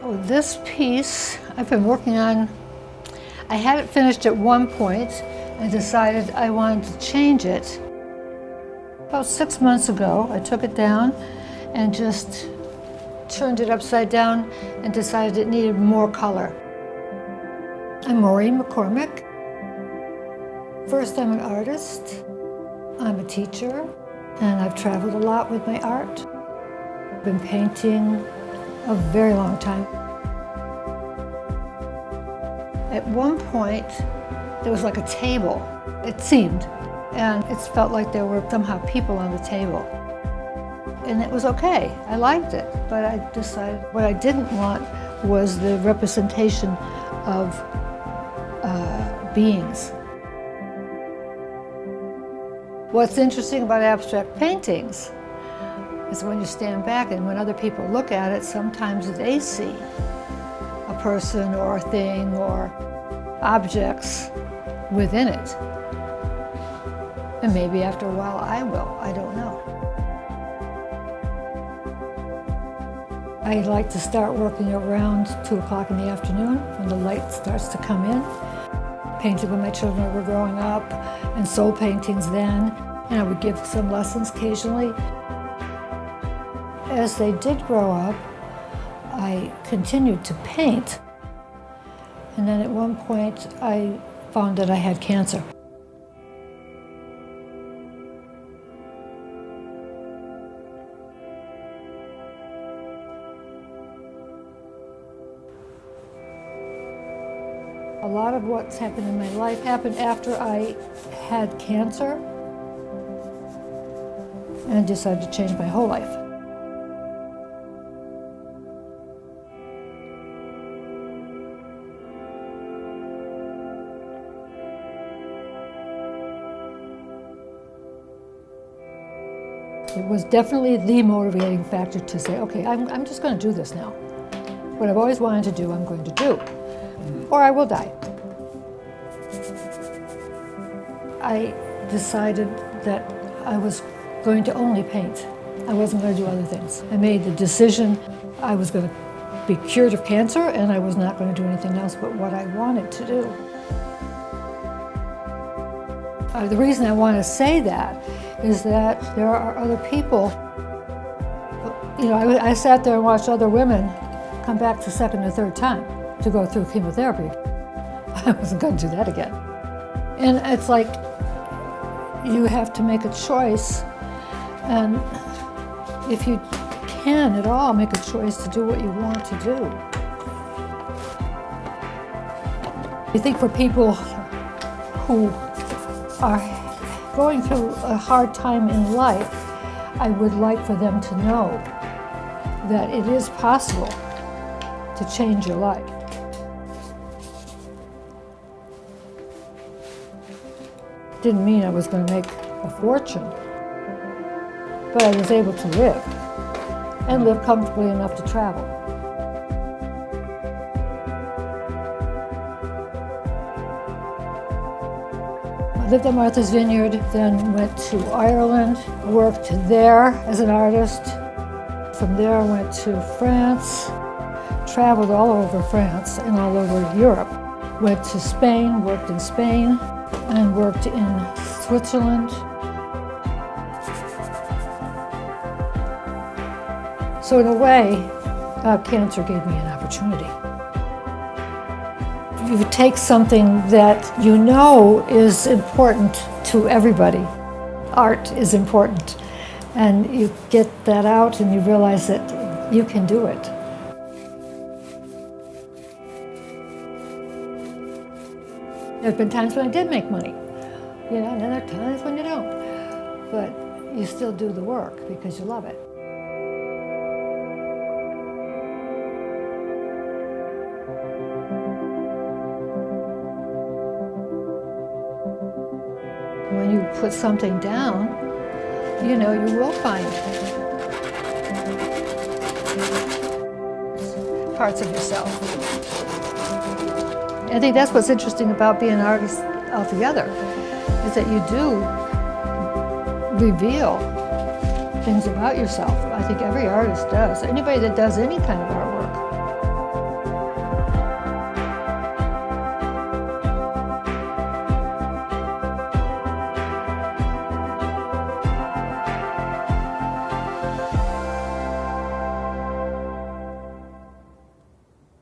Oh, this piece I've been working on. I had it finished at one point and decided I wanted to change it. About 6 months ago, I took it down and just turned it upside down and decided it needed more color. I'm Maureen McCormick. First, I'm an artist. I'm a teacher, and I've traveled a lot with my art. I've been painting a very long time. At one point, there was like a table, it seemed, and it felt like there were somehow people on the table. And it was okay, I liked it, but I decided what I didn't want was the representation of beings. What's interesting about abstract paintings is when you stand back and when other people look at it, sometimes they see a person or a thing or objects within it. And maybe after a while I will, I don't know. I like to start working around 2 o'clock in the afternoon when the light starts to come in. Painted when my children were growing up, and soul paintings then, and I would give some lessons occasionally. As they did grow up, I continued to paint. And then at one point, I found that I had cancer. A lot of what's happened in my life happened after I had cancer and decided to change my whole life. It was definitely the motivating factor to say, okay, I'm just going to do this now. What I've always wanted to do, I'm going to do, or I will die. I decided that I was going to only paint. I wasn't going to do other things. I made the decision I was going to be cured of cancer and I was not going to do anything else but what I wanted to do. The reason I want to say that is that there are other people. You know, I sat there and watched other women come back the second or third time to go through chemotherapy. I wasn't going to do that again. And it's like you have to make a choice, and if you can at all make a choice to do what you want to do. I think for people who are going through a hard time in life, I would like for them to know that it is possible to change your life. Didn't mean I was going to make a fortune, but I was able to live, and live comfortably enough to travel. I lived at Martha's Vineyard, then went to Ireland, worked there as an artist. From there I went to France, traveled all over France and all over Europe. Went to Spain, worked in Spain, and worked in Switzerland. So in a way, cancer gave me an opportunity. You take something that you know is important to everybody. Art is important, and you get that out and you realize that you can do it. There have been times when I did make money, you know, and then there are times when you don't. But you still do the work because you love it. When you put something down, you know, you will find parts of yourself. I think that's what's interesting about being an artist altogether, is that you do reveal things about yourself. I think every artist does. Anybody that does any kind of artwork.